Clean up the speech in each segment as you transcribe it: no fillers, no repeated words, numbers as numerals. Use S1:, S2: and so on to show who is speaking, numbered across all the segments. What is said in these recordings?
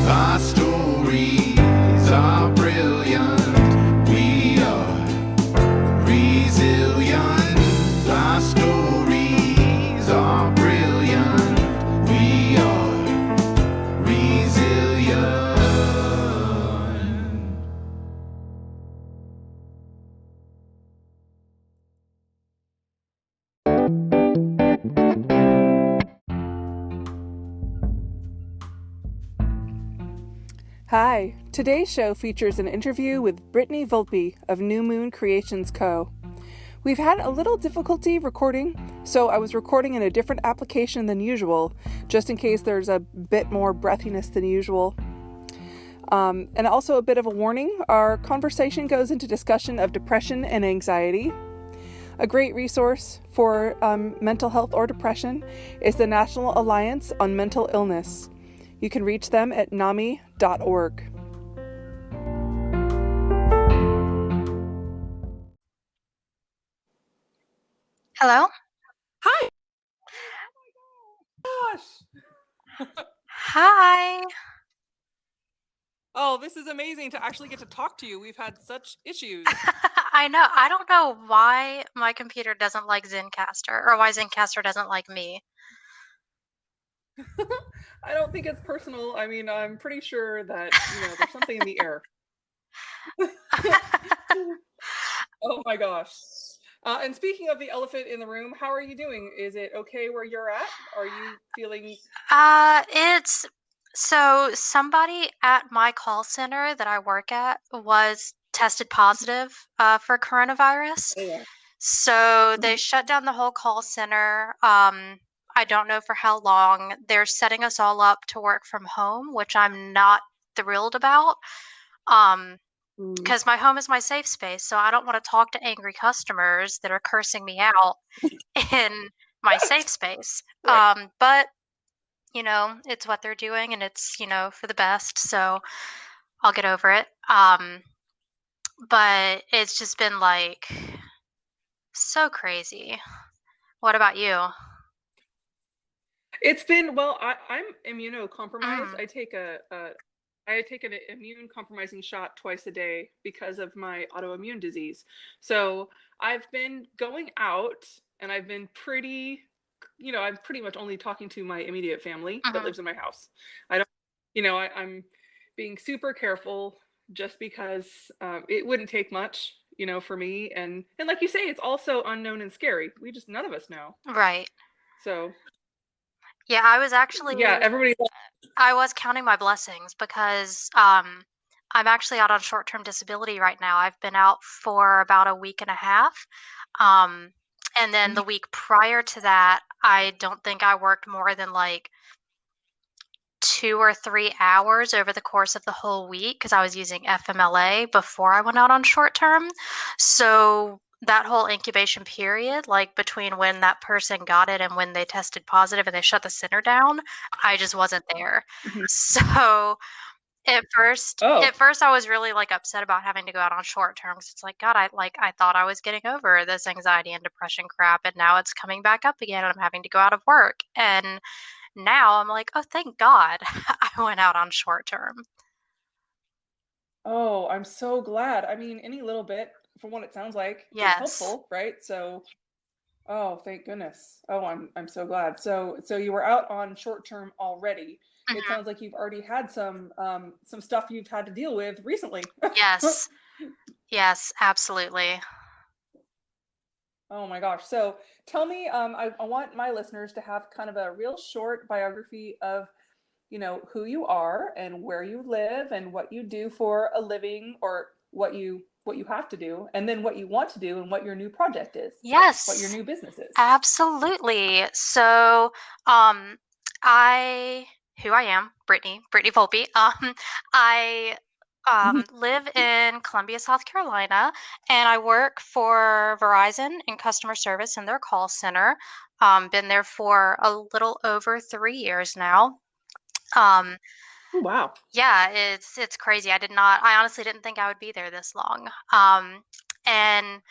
S1: Our stories are brilliant. We are resilient. Our stories are brilliant. We are resilient.
S2: Hi, today's show features an interview with Brittany Volpe of New Moon Creations Co. We've had a little difficulty recording, so I was recording in a different application than usual, just in case there's a bit more breathiness than usual. And also a bit of a warning, our conversation goes into discussion of depression and anxiety. A great resource for mental health or depression is the National Alliance on Mental Illness. You can reach them at NAMI.org.
S3: Hello?
S2: Hi! Oh my gosh!
S3: Hi.
S2: Oh, this is amazing to actually get to talk to you. We've had such issues.
S3: I know. I don't know why my computer doesn't like Zencaster or why Zencaster doesn't like me.
S2: I don't think it's personal. I mean, I'm pretty sure that, there's something in the air. Oh my gosh. And speaking of the elephant in the room, how are you doing? Is it okay where you're at? Are you feeling...
S3: It's so somebody at my call center that I work at was tested positive for coronavirus.
S2: Yeah.
S3: So they shut down the whole call center. I don't know for how long. They're setting us all up to work from home, which I'm not thrilled about. Because my home is my safe space, so I don't want to talk to angry customers that are cursing me out in my safe space.
S2: Right.
S3: But it's what they're doing, and it's for the best. So I'll get over it. But it's just been like so crazy. What about you?
S2: It's been, well, I'm immunocompromised.
S3: Mm,
S2: I take an immune compromising shot twice a day because of my autoimmune disease. So I've been going out and I've been I'm pretty much only talking to my immediate family that
S3: mhm.
S2: lives in my house. I don't, I'm being super careful just because it wouldn't take much, for me. And like you say, it's also unknown and scary. None of us know.
S3: Right.
S2: So
S3: Yeah,
S2: yeah, everybody's like,
S3: I was counting my blessings because I'm actually out on short-term disability right now. I've been out for about a week and a half. Um, and then the week prior to that, I don't think I worked more than like 2 or 3 hours over the course of the whole week because I was using FMLA before I went out on short term. So that whole incubation period, like between when that person got it and when they tested positive and they shut the center down, I just wasn't there.
S2: Mhm.
S3: So at first,
S2: Oh,
S3: at first I was really like upset about having to go out on short term because it's like, God, I thought I was getting over this anxiety and depression crap, and now it's coming back up again, and I'm having to go out of work. And now I'm like, oh, thank God I went out on short term.
S2: oh, I'm so glad. I mean, any little bit, from what it sounds like, is
S3: Yes.
S2: helpful, right? So, oh, thank goodness. Oh, I'm so glad. So you were out on short term already. It
S3: Mhm.
S2: sounds like you've already had some stuff you've had to deal with recently.
S3: Yes. Yes, absolutely.
S2: Oh my gosh. So tell me, I want my listeners to have kind of a real short biography of, who you are and where you live and what you do for a living, or what you have to do, and then what you want to do and what your new project is, what your
S3: Yes,
S2: new business is.
S3: absolutely. So, um, I, who I am, Brittany Volpe. I live in Columbia, South Carolina, and I work for Verizon in customer service in their call center. Been there for a little over 3 years now. Um,
S2: Oh, wow.
S3: yeah, it's crazy. I honestly didn't think I would be there this long. And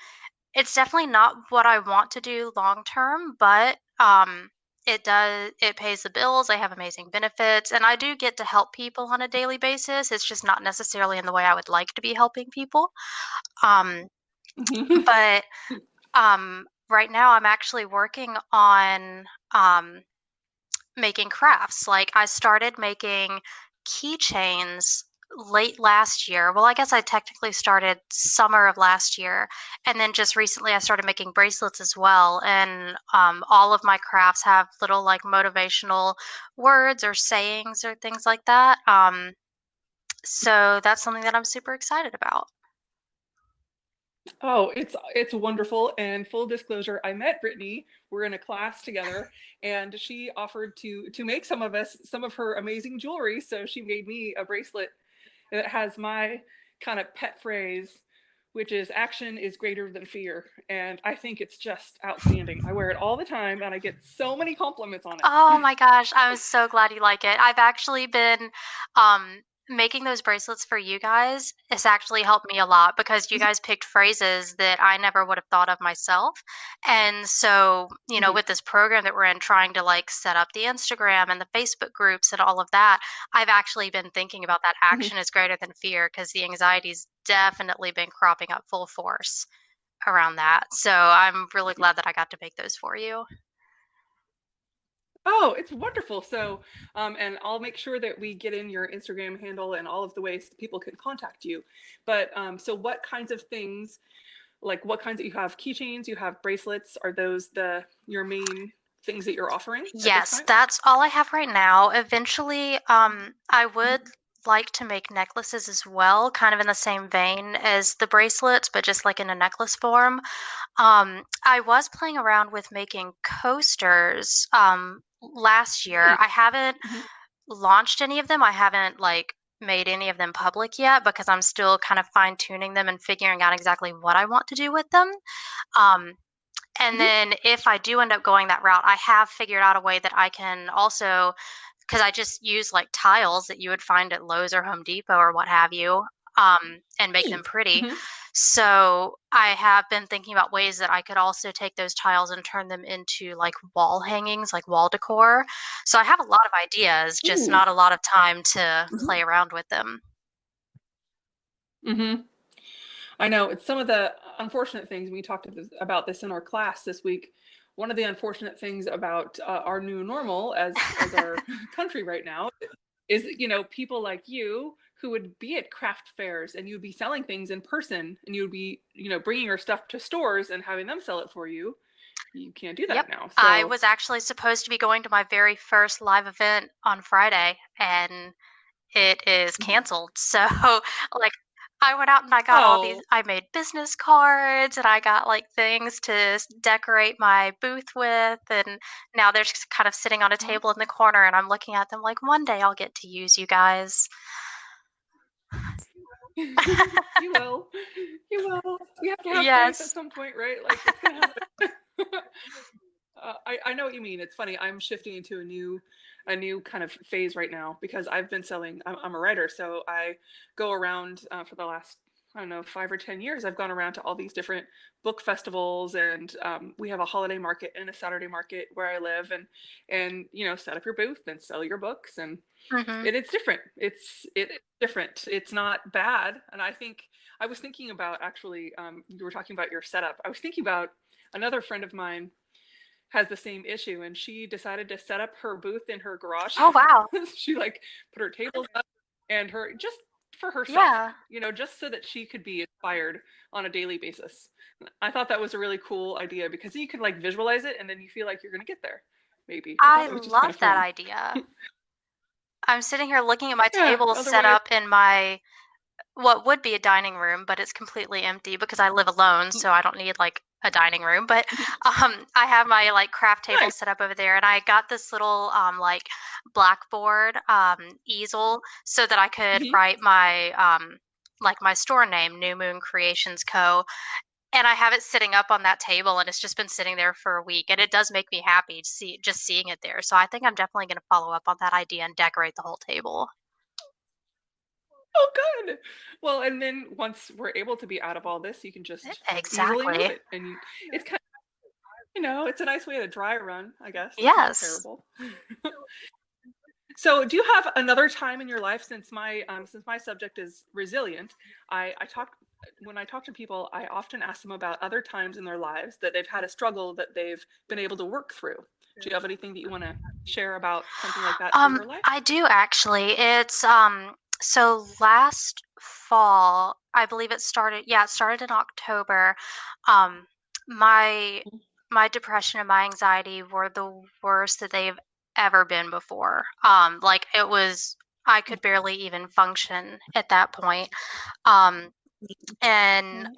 S3: it's definitely not what I want to do long term, but It pays the bills. I have amazing benefits, and I do get to help people on a daily basis. It's just not necessarily in the way I would like to be helping people. Um, but right now I'm actually working on making crafts. Like I started making keychains late last year. Well, I guess I technically started summer of last year, and then just recently I started making bracelets as well. And all of my crafts have little like motivational words or sayings or things like that. So that's something that I'm super excited about.
S2: Oh, it's wonderful. And full disclosure, I met Brittany. We're in a class together, and she offered to make some of her amazing jewelry. So she made me a bracelet that has my kind of pet phrase, which is "action is greater than fear." And I think it's just outstanding. I wear it all the time, and I get so many compliments on
S3: Oh
S2: it.
S3: my gosh, I'm so glad you like it. I've actually been making those bracelets for you guys. It's actually helped me a lot because you guys picked phrases that I never would have thought of myself. And so,
S2: Mhm,
S3: with this program that we're in, trying to like set up the Instagram and the Facebook groups and all of that, I've actually been thinking about that
S2: mhm.
S3: action is greater than fear because the anxiety's definitely been cropping up full force around that. So I'm really glad that I got to make those for you.
S2: Oh, it's wonderful. So, and I'll make sure that we get in your Instagram handle and all of the ways that people can contact you. But so what kinds of things, like what kinds, you have keychains, you have bracelets, are those the your main things that you're offering at this
S3: Yes,
S2: time?
S3: that's all I have right now. Eventually, I would like to make necklaces as well, kind of in the same vein as the bracelets, but just like in a necklace form. I was playing around with making coasters last year. I haven't
S2: Mhm.
S3: launched any of them. I haven't like made any of them public yet because I'm still kind of fine tuning them and figuring out exactly what I want to do with them. Um, and
S2: Mhm.
S3: then if I do end up going that route, I have figured out a way that I can also, because I just use like tiles that you would find at Lowe's or Home Depot or what have you, and make them
S2: Neat.
S3: pretty.
S2: Mhm.
S3: So I have been thinking about ways that I could also take those tiles and turn them into like wall hangings, like wall decor. So I have a lot of ideas, just
S2: Ooh.
S3: not a lot of time to
S2: Mhm.
S3: play around with them.
S2: Mhm. I know it's some of the unfortunate things. We talked about this in our class this week. One of the unfortunate things about our new normal as our country right now is, people like you who would be at craft fairs and you'd be selling things in person and you would be, bringing your stuff to stores and having them sell it for you. You can't do
S3: Yep.
S2: that now.
S3: I
S2: So,
S3: was actually supposed to be going to my very first live event on Friday, and it is canceled. So, like, I went out and I got all these
S2: oh,
S3: I made business cards and I got, like, things to decorate my booth with, and now they're just kind of sitting on a
S2: huh?
S3: table in the corner, and I'm looking at them like, "One day I'll get to use you guys."
S2: You will. You will. We have to have faith at
S3: Yes.
S2: some point, right? Like it's gonna happen. I know what you mean. It's funny. I'm shifting into a new kind of phase right now because I've been selling. I'm a writer, so I go around for the last, I don't know, 5 or 10 years. I've gone around to all these different book festivals, and we have a holiday market and a Saturday market where I live, and set up your booth and sell your books, and
S3: Mhm.
S2: it's different. It's different. It's not bad, and I think I was thinking about actually. You were talking about your setup. I was thinking about another friend of mine has the same issue and she decided to set up her booth in her garage.
S3: Oh, wow.
S2: She like put her tables up and her just for herself,
S3: Yeah.
S2: just so that she could be inspired on a daily basis. I thought that was a really cool idea because you can like visualize it and then you feel like you're going to get there. Maybe. I thought
S3: I
S2: it was just kind of
S3: love that
S2: fun.
S3: idea. I'm sitting here looking at my
S2: Yeah,
S3: table set
S2: otherwise.
S3: up in my what would be a dining room, but it's completely empty because I live alone, so I don't need like a dining room. But I have my like craft table
S2: Nice.
S3: set up over there, and I got this little like blackboard easel so that I could
S2: Mhm.
S3: write my like my store name, New Moon Creations Co. And I have it sitting up on that table, and it's just been sitting there for a week, and it does make me happy to see just seeing it there. So I think I'm definitely going to follow up on that idea and decorate the whole table.
S2: Oh, good. Well, and then once we're able to be out of all this, you can just easily move
S3: Exactly.
S2: it, and it's kind. It's a nice way to dry run, I guess. That's not
S3: Yes.
S2: terrible. So, do you have another time in your life, since my subject is resilient? I talk When I talk to people, I often ask them about other times in their lives that they've had a struggle that they've been able to work through. Do you have anything that you want to share about something like that for your life?
S3: I do actually. So last fall, I believe it started in October. Um, my my depression and my anxiety were the worst that they've ever been before. Like I could barely even function at that point. Um, and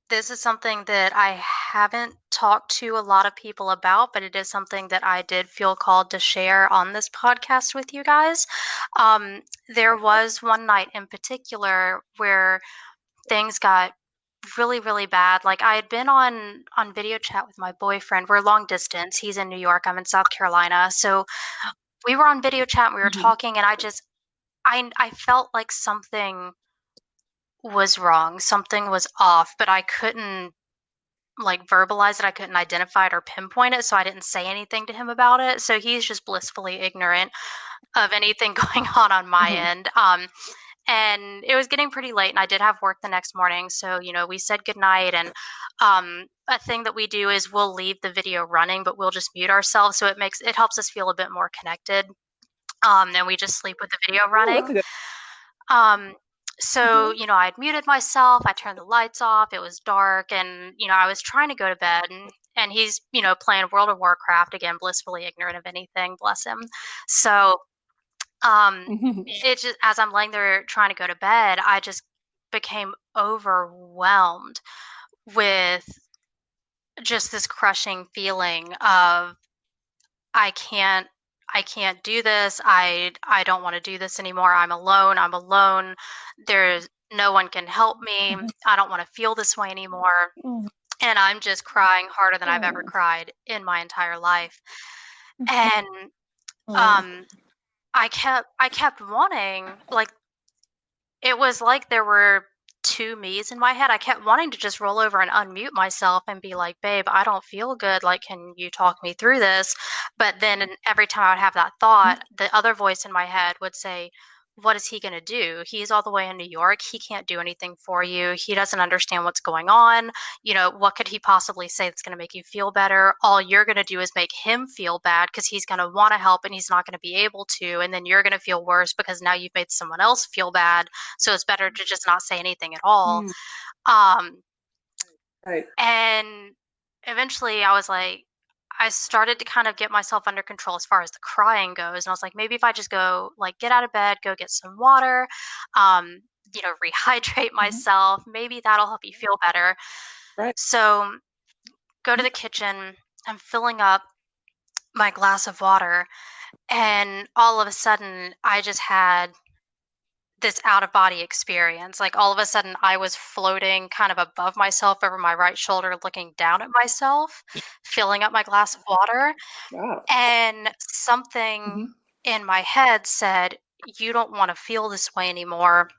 S3: this is something that I haven't talked to a lot of people about, but it is something that I did feel called to share on this podcast with you guys. There was one night in particular where things got really, really bad. Like I had been on video chat with my boyfriend. We're long distance. He's in New York. I'm in South Carolina. So we were on video chat and we were
S2: Mm-hmm.
S3: talking, and I felt like something was wrong. Something was off, but I couldn't like verbalize it. I couldn't identify it or pinpoint it, so I didn't say anything to him about it. So he's just blissfully ignorant of anything going on my
S2: Uh-huh.
S3: end. And it was getting pretty late, and I did have work the next morning. So we said goodnight, and a thing that we do is we'll leave the video running, but we'll just mute ourselves, so it helps us feel a bit more connected. And we just sleep with the video
S2: Oh, that's
S3: running.
S2: a good.
S3: Um,
S2: Mm-hmm.
S3: so I'd muted myself, I turned the lights off, it was dark, and, I was trying to go to bed, and he's, playing World of Warcraft again, blissfully ignorant of anything, bless him. So,
S2: Mm-hmm.
S3: it just, as I'm laying there trying to go to bed, I just became overwhelmed with just this crushing feeling of I can't I can't do this. I don't want to do this anymore. I'm alone. I'm alone. There's no one can help me. I don't want to feel this way anymore.
S2: Oh,
S3: And I'm just crying harder than I've ever
S2: oh,
S3: cried in my entire life. And
S2: oh.
S3: um I kept wanting, like, it was like there were 2 me's in my head. I kept wanting to just roll over and unmute myself and be like, "Babe, I don't feel good. Like, can you talk me through this?" But then every time I would have that thought, the other voice in my head would say, "What is he gonna do? He's all the way in New York. He can't do anything for you. He doesn't understand what's going on. What could he possibly say that's gonna make you feel better? All you're gonna do is make him feel bad because he's gonna wanna help and he's not gonna be able to, and then you're gonna feel worse because now you've made someone else feel bad, so it's better to just not say anything at all."
S2: Mm,
S3: Um,
S2: right.
S3: and eventually I started to kind of get myself under control as far as the crying goes. And I was like, maybe if I just go, like, get out of bed, go get some water, rehydrate
S2: Mhm.
S3: myself, maybe that'll help you feel better.
S2: Right.
S3: So go to the kitchen, I'm filling up my glass of water, and all of a sudden I just had this out of body experience. Like, all of a sudden, I was floating kind of above myself over my right shoulder, looking down at myself, filling up my glass of water,
S2: Wow.
S3: and something
S2: Hmm.
S3: in my head said, "You don't wanna feel this way anymore,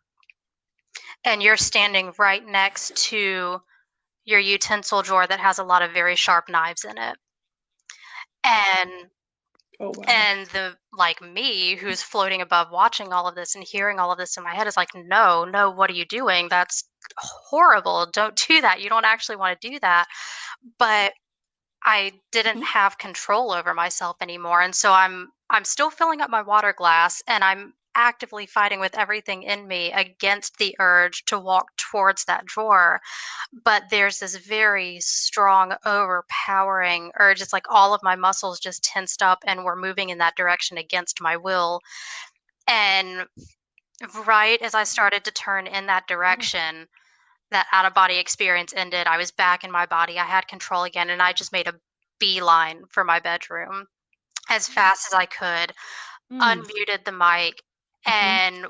S3: and you're standing right next to your utensil drawer that has a lot of very sharp knives in it." And
S2: Oh, wow.
S3: And the like me who's floating above watching all of this and hearing all of this in my head is like, "No, no, what are you doing? That's horrible. Don't do that. You don't actually want to do that." But I didn't
S2: Mhm.
S3: have control over myself anymore. And so I'm still filling up my water glass, and I'm actively fighting with everything in me against the urge to walk towards that drawer. But there's this very strong, overpowering urge. It's like all of my muscles just tensed up and were moving in that direction against my will. And right as I started to turn in that
S2: Oh.
S3: direction, that out of body experience ended. I was back in my body. I had control again, and I just made a beeline for my bedroom as fast as I could,
S2: Mm.
S3: unmuted the mic,
S2: Mhm.
S3: and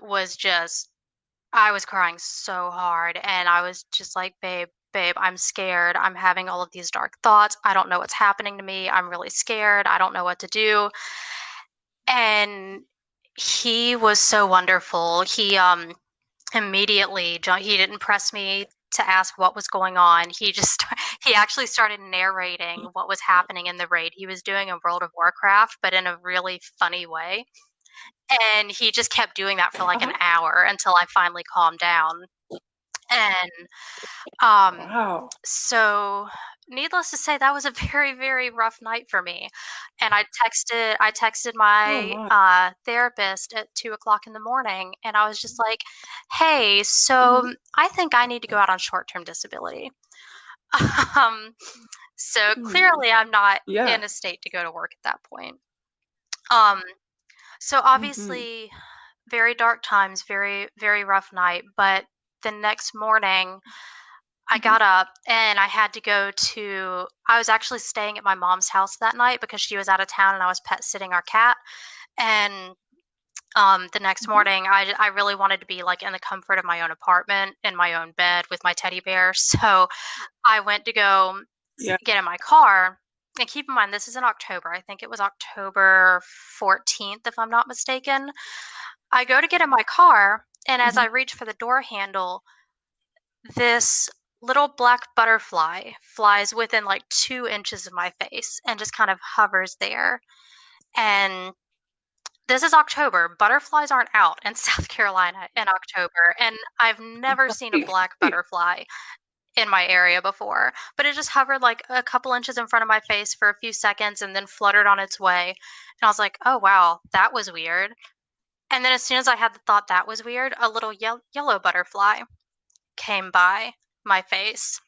S3: I was crying so hard, and I was just like, babe, I'm scared. I'm having all of these dark thoughts. I don't know what's happening to me. I'm really scared. I don't know what to do." And he was so wonderful. He didn't press me. to ask what was going on. He actually started narrating what was happening in the raid. He was doing a World of Warcraft, but in a really funny way. And he just kept doing that for like an
S2: Uh-huh.
S3: hour until I finally calmed down. And um,
S2: Wow.
S3: so needless to say, that was a very, very rough night for me. And I texted
S2: Oh
S3: my
S2: my.
S3: therapist at 2 o'clock in the morning, and I was just like, "Hey, so
S2: Mhm.
S3: I think I need to go out on short-term disability." um, so
S2: Hmm.
S3: clearly, I'm not
S2: Yeah.
S3: in a state to go to work at that point. Um, so
S2: Mhm.
S3: obviously, very dark times, very, very rough night. But the next morning, I
S2: Mhm.
S3: got up and I was actually staying at my mom's house that night because she was out of town and I was pet sitting our cat. And the next
S2: Mhm.
S3: morning, I really wanted to be like in the comfort of my own apartment, in my own bed with my teddy bear. So I went to go
S2: Yeah.
S3: get in my car. And keep in mind, this is in October. I think it was October 14th, if I'm not mistaken. I go to get in my car, and as I
S2: Mhm.
S3: reach for the door handle, this little black butterfly flies within like 2 inches of my face and just kind of hovers there. And this is October. Butterflies aren't out in South Carolina in October. And I've never seen a
S2: Right.
S3: black
S2: Right.
S3: butterfly in my area before. But it just hovered like a couple inches in front of my face for a few seconds and then fluttered on its way. And I was like, oh, wow, that was weird. And then as soon as I had the thought that was weird, a little yellow butterfly came by my face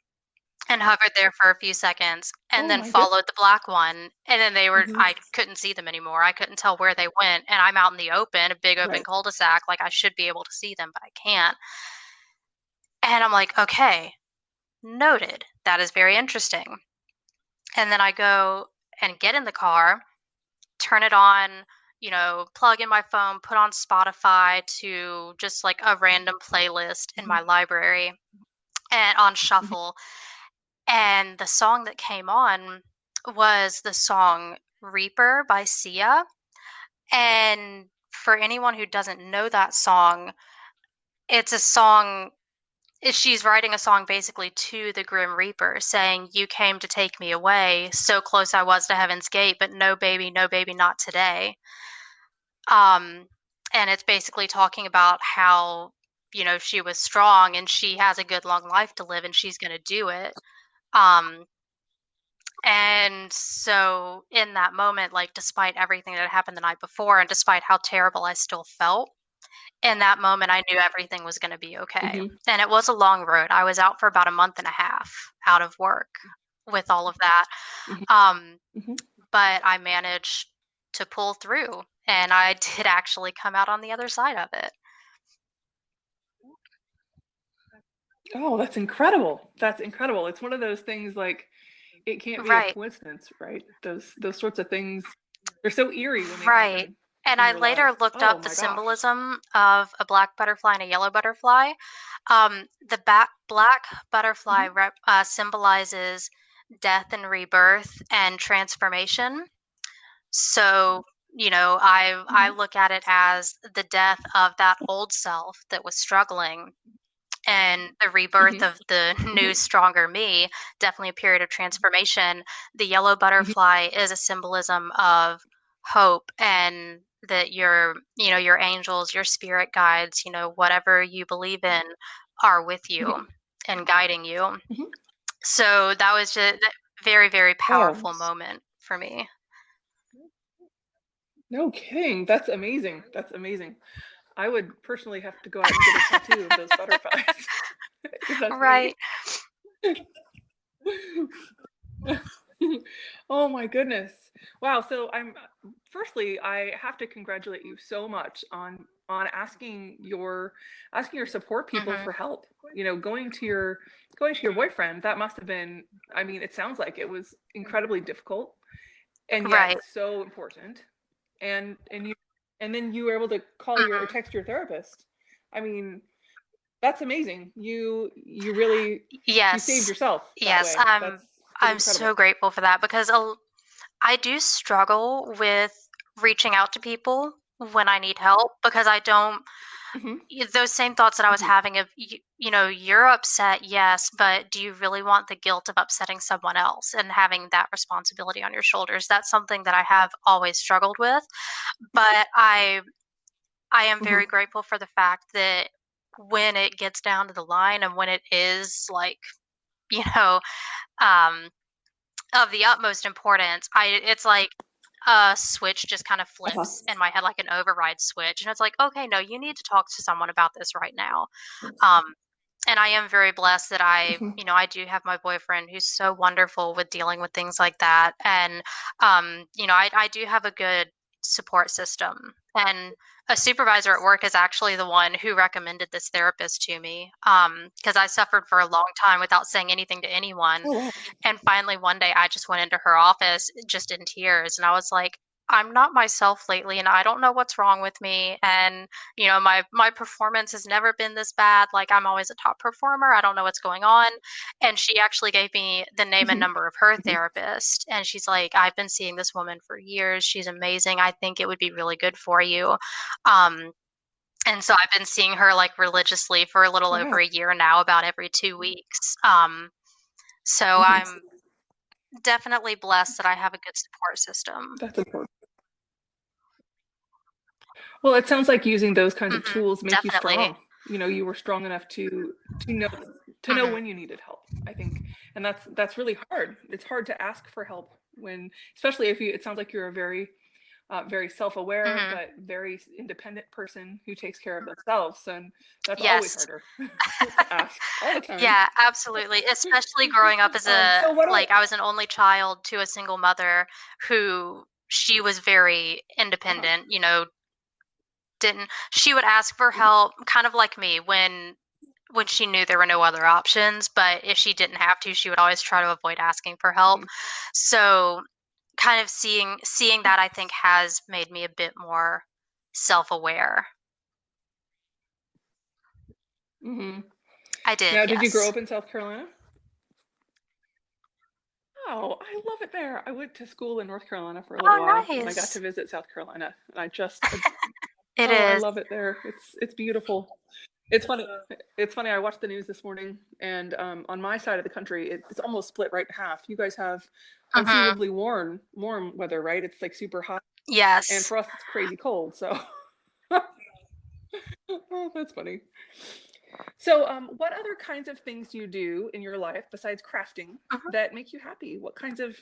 S3: and hovered there for a few seconds and
S2: Oh
S3: then
S2: my goodness.
S3: followed the black one, and then
S2: Mhm.
S3: I couldn't see them anymore. I couldn't tell where they went, and I'm out in the open, a big open
S2: Right.
S3: cul-de-sac, like, I should be able to see them, but I can't. And I'm like, "Okay, noted. That is very interesting." And then I go and get in the car, turn it on, plug in my phone, put on Spotify to just, like, a random playlist in
S2: Mhm.
S3: my library and on
S2: Mhm.
S3: shuffle. And the song that came on was the song Reaper by Sia. And for anyone who doesn't know that song, it's a song she's writing a song basically to the Grim Reaper saying, "You came to take me away, so close I was to Heaven's Gate, but no baby, not today." Um, and it's basically talking about how, she was strong and she has a good long life to live and she's going to do it. Um, And so in that moment, like, despite everything that happened the night before and despite how terrible I still felt, in that moment, I knew everything was gonna be okay.
S2: Mhm.
S3: And it was a long road. I was out for about a month and a half out of work with all of that.
S2: Mhm.
S3: Um,
S2: Mhm.
S3: but I managed to pull through, and I did actually come out on the other side of it.
S2: Oh, that's incredible. That's incredible. It's one of those things like it can't be a
S3: Right.
S2: coincidence, right? Those sorts of things, they're so eerie when they
S3: Right.
S2: happen
S3: And
S2: in
S3: I
S2: your life.
S3: later looked
S2: Oh
S3: up the
S2: my gosh.
S3: symbolism of a black butterfly and a yellow butterfly. The black butterfly
S2: Mhm.
S3: symbolizes death and rebirth and transformation. So, I
S2: Mhm.
S3: look at it as the death of that old self that was struggling and the rebirth
S2: Mhm.
S3: of the new,
S2: Mhm.
S3: stronger me, definitely a period of transformation. The yellow
S2: Mhm.
S3: butterfly is a symbolism of hope and that your angels, your spirit guides, whatever you believe in are with you
S2: Mhm.
S3: and guiding you.
S2: Mhm.
S3: So that was just a very, very
S2: Oh,
S3: powerful moment for me.
S2: no kidding. That's amazing. That's amazing. I would personally have to go out and get a tattoo of those butterflies if that's me.
S3: Right.
S2: Oh my goodness. Wow, so I'm firstly, I have to congratulate you so much on asking your support people
S3: Mhm.
S2: for help. You know, going to your boyfriend, that must have been, I mean, it sounds like it was incredibly difficult and yet
S3: Right.
S2: so important. And you and then you were able to call your or
S3: Mhm.
S2: text your therapist. I mean, that's amazing. You really you saved
S3: Yes.
S2: yourself that
S3: Yes,
S2: way. That's pretty
S3: I'm so
S2: incredible.
S3: grateful for that because I do struggle with reaching out to people when I need help because I don't.
S2: Mhm.
S3: those same thoughts that I was
S2: Mhm.
S3: having of you're upset, yes, but do you really want the guilt of upsetting someone else and having that responsibility on your shoulders? That's something that I have always struggled with, but I am very
S2: Mhm.
S3: grateful for the fact that when it gets down to the line and when it is like, you know, um of the utmost importance, I it's like a switch just kind of
S2: Uh-huh.
S3: flips in my head like an override switch, and it's like, "Okay, no, you need to talk to someone about this right now." Um, and I am very blessed that
S2: Mhm.
S3: I do have my boyfriend who's so wonderful with dealing with things like that. And, I do have a good support system. And a supervisor at work is actually the one who recommended this therapist to me because I suffered for a long time without saying anything to anyone.
S2: Oh, wow.
S3: And finally, one day, I just went into her office just in tears, and I was like, "I'm not myself lately, and I don't know what's wrong with me. And my performance has never been this bad. Like I'm always a top performer. I don't know what's going on." And she actually gave me the name and
S2: Mhm.
S3: number of her
S2: Mhm.
S3: therapist, and she's like, "I've been seeing this woman for years. She's amazing. I think it would be really good for you." Um, and so I've been seeing her like religiously for a little
S2: Wow.
S3: over a year now, about every 2 weeks. So
S2: Mhm.
S3: I'm definitely blessed that I have a good support system.
S2: That's important. Well, it sounds like using those kinds of
S3: Mhm,
S2: tools make you
S3: definitely.
S2: strong. You know, you were strong enough to know to know
S3: Mhm,
S2: when you needed help, I think. And that's really hard. It's hard to ask for help when, especially if you, it sounds like you're a very self-aware
S3: mhm.
S2: but very independent person who takes care of themselves, and that's always
S3: Yes.
S2: harder to ask all the time.
S3: Yeah, absolutely, especially growing up as
S2: So what are
S3: I was an only child to a single mother who she was very
S2: uh-huh.
S3: independent, didn't she would ask for help kind of like me when she knew there were no other options, but if she didn't have to, she would always try to avoid asking for help.
S2: Mhm.
S3: So, kind of seeing that I think has made me a bit more self-aware.
S2: Mhm.
S3: I did,
S2: Now, did you grow
S3: yes.
S2: up in South Carolina? Oh, I love it there. I went to school in North Carolina for a little
S3: Oh,
S2: while, and I got to
S3: nice.
S2: visit South Carolina, and
S3: It
S2: oh, I
S3: is.
S2: love it there. It's beautiful. It's funny. It's funny. I watched the news this morning, and on my side of the country, it's almost split right in half. You guys have
S3: Mhm.
S2: unseasonably warm weather, right? It's like super hot, and
S3: Yes.
S2: for us, it's crazy cold. So, oh, that's funny. So, what other kinds of things do you do in your life besides crafting
S3: Mhm.
S2: that make you happy? What kinds of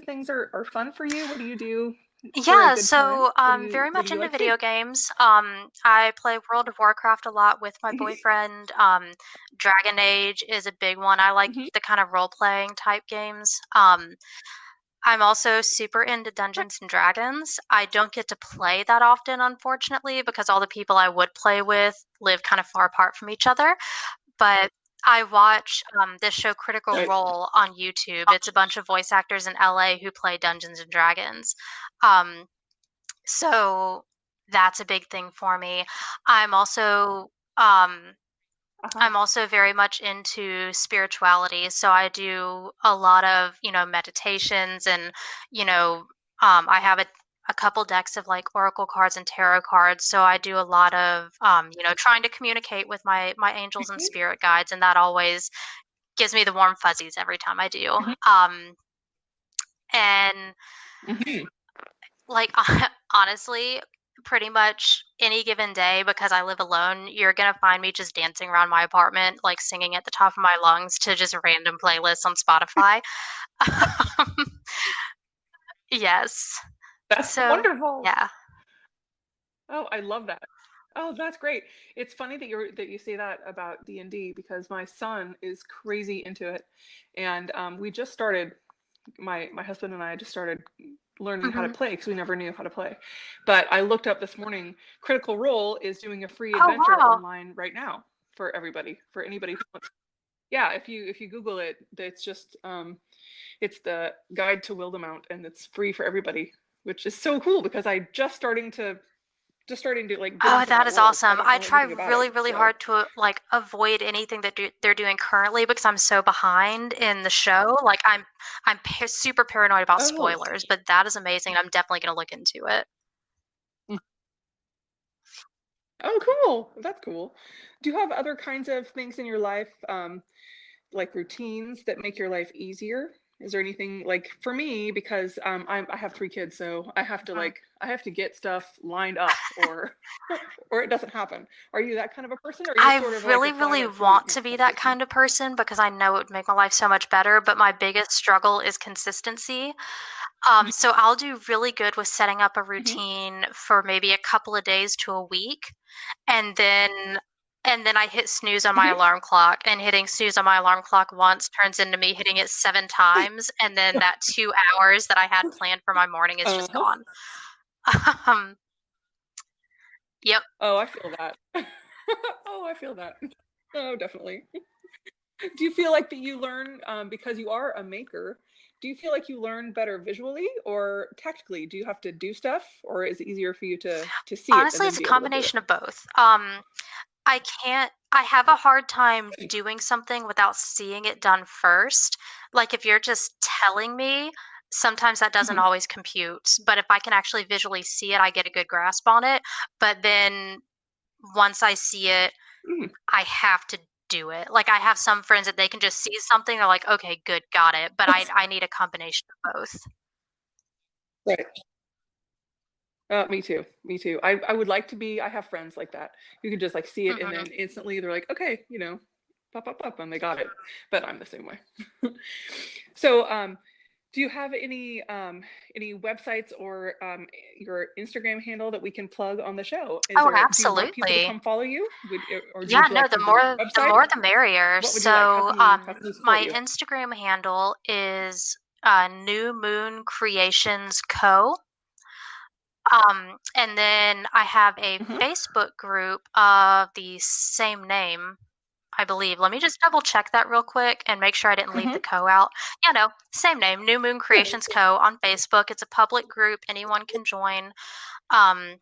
S2: things are fun for you? What do you do for a
S3: Yeah,
S2: good time?
S3: so
S2: What do you
S3: very
S2: what do
S3: much
S2: you
S3: into
S2: like to do?
S3: video games. I play World of Warcraft a lot with my
S2: Mhm.
S3: boyfriend. Dragon Age is a big one. I like
S2: Mhm.
S3: the kind of role playing type games. I'm also super into Dungeons and Dragons. I don't get to play that often, unfortunately, because all the people I would play with live kind of far apart from each other. But I watch this show Critical
S2: Right.
S3: Role on YouTube. It's a bunch of voice actors in LA who play Dungeons and Dragons. Um, so that's a big thing for me. I'm also um
S2: Uh-huh.
S3: I'm also very much into spirituality. So I do a lot of, meditations and, I have a couple decks of like oracle cards and tarot cards. So I do a lot of trying to communicate with my angels and
S2: Mhm.
S3: spirit guides, and that always gives me the warm fuzzies every time I do.
S2: Mhm.
S3: And
S2: Mhm.
S3: like, honestly, pretty much any given day, because I live alone, you're gonna find me just dancing around my apartment, like, singing at the top of my lungs to just random playlists on Spotify. Yes.
S2: That's
S3: So,
S2: wonderful.
S3: yeah.
S2: Oh, I love that. Oh, that's great. It's funny that you say that about D&D because my son is crazy into it, and we just started. My husband and I just started learning how to
S3: Mhm.
S2: play because we never knew how to play. But I looked up this morning. Critical Role is doing a free
S3: Oh,
S2: adventure
S3: wow.
S2: online right now for everybody, for anybody who wants. Yeah, if you Google it, it's the Guide to Wildemount, and it's free for everybody, which is so cool because I just starting to like get
S3: Oh,
S2: into
S3: that
S2: that
S3: is
S2: world. I
S3: awesome.
S2: don't
S3: I
S2: know
S3: try
S2: anything about it.
S3: really, really
S2: So,
S3: hard to like avoid anything that they're doing currently because I'm so behind in the show. Like I'm super paranoid about
S2: oh,
S3: spoilers, but that is amazing. I'm definitely going to look into it.
S2: Oh, cool. That's cool. Do you have other kinds of things in your life, like routines that make your life easier? Is there anything like for me, because I have 3 kids, so I have to
S3: Mhm.
S2: I have to get stuff lined up or or it doesn't happen. Are you that kind of a person, or are you
S3: I
S2: sort of like a
S3: really,
S2: fly by
S3: really
S2: the seat of your
S3: want to
S2: pants
S3: be
S2: kind of
S3: that
S2: person?
S3: kind of person because I know it would make my life so much better, but my biggest struggle is consistency. So I'll do really good with setting up a
S2: Mhm.
S3: routine for maybe a couple of days to a week, and then I hit snooze on my
S2: Mhm.
S3: alarm clock, and hitting snooze on my alarm clock once turns into me hitting it 7 times, and then that 2 hours that I had planned for my morning is just
S2: Uh-huh.
S3: gone. Um, yep.
S2: Oh, I feel that. Oh, I feel that. Oh, definitely. Do you feel like that you learn, because you are a maker, do you feel like you learn better visually or tactically? Do you have to do stuff, or is it easier for you to see it and
S3: Honestly,
S2: then
S3: it's a
S2: be able to do it?
S3: combination of both. I have a hard time doing something without seeing it done first. Like, if you're just telling me, sometimes that doesn't
S2: Mhm.
S3: always compute, but if I can actually visually see it, I get a good grasp on it, but then once I see it,
S2: Mhm.
S3: I have to do it. Like, I have some friends that they can just see something, they're like, "Okay, good, got it," but I need a combination of both.
S2: Right. Me too. Me too. I would like to be. I have friends like that. You can just like see it and
S3: Mhm.
S2: then instantly they're like, okay, pop, pop, pop, and they got it. But I'm the same way. So, do you have any websites or your Instagram handle that we can plug on the show?
S3: Oh,
S2: Do you want people to
S3: absolutely.
S2: come follow you? Or
S3: Yeah,
S2: would you
S3: no,
S2: like them to visit your
S3: the
S2: website?
S3: more the merrier.
S2: What would you like?
S3: So,
S2: How can we support
S3: my
S2: you?
S3: Instagram handle is New Moon Creations Co. And then I have a
S2: Uh-huh.
S3: Facebook group of the same name, I believe. Let me just double check that real quick and make sure I didn't leave
S2: Uh-huh.
S3: the co out. Yeah, no, same name, New Moon
S2: Good.
S3: Creations Co. on Facebook. It's a public group; anyone can join. Um,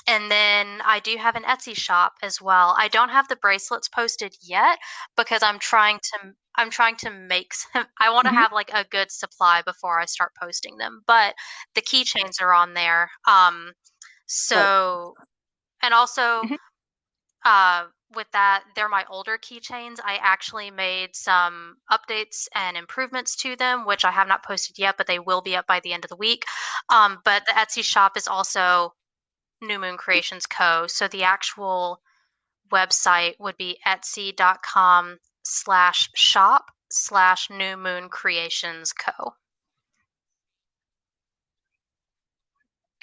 S3: and then I do have an Etsy shop as well. I don't have the bracelets posted yet because I'm trying to make some I want to
S2: Mhm.
S3: have like a good supply before I start posting them. But the keychains are on there.
S2: Oh.
S3: So and also
S2: Mhm.
S3: with that, they're my older keychains. I actually made some updates and improvements to them, which I have not posted yet, but they will be up by the end of the week. But the Etsy shop is also New Moon Creations Co. So the actual website would be etsy.com/shop/New Moon Creations Co.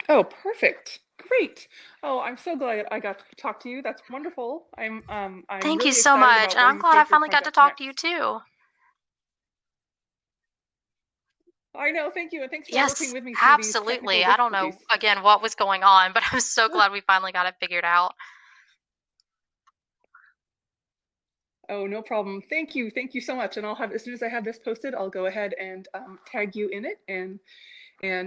S2: Oh, perfect. Great. Oh, I'm so glad I got to talk to you. That's wonderful. I'm
S3: Thank you
S2: really
S3: so
S2: excited
S3: much.
S2: about
S3: And
S2: where
S3: I'm
S2: you
S3: glad I
S2: take your
S3: finally got to
S2: project
S3: talk to you
S2: next.
S3: too.
S2: I know, thank you, and thanks for working
S3: Yes,
S2: with me through these technical
S3: absolutely. I don't
S2: difficulties.
S3: know again what was going on, but I'm so glad we finally got it figured out.
S2: Oh, no problem. Thank you. Thank you so much. And I'll have as soon as I have this posted, I'll go ahead and tag you in it, and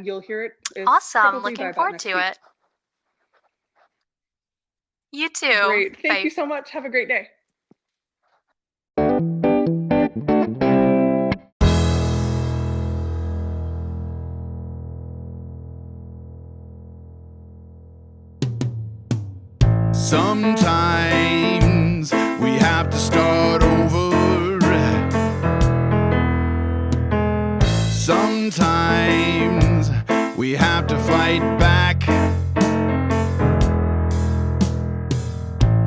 S2: you'll hear it is
S3: Awesome.
S2: probably by
S3: Looking
S2: about
S3: forward
S2: next
S3: to
S2: week.
S3: it. You too.
S2: Great. Thank
S3: Bye.
S2: you so much. Have a great day.
S1: Sometimes we have to start over. Sometimes we have to fight back.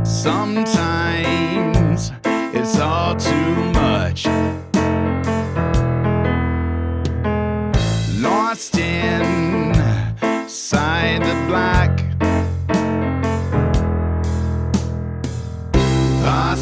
S1: Sometimes it's all too much. Lost inside the black. Our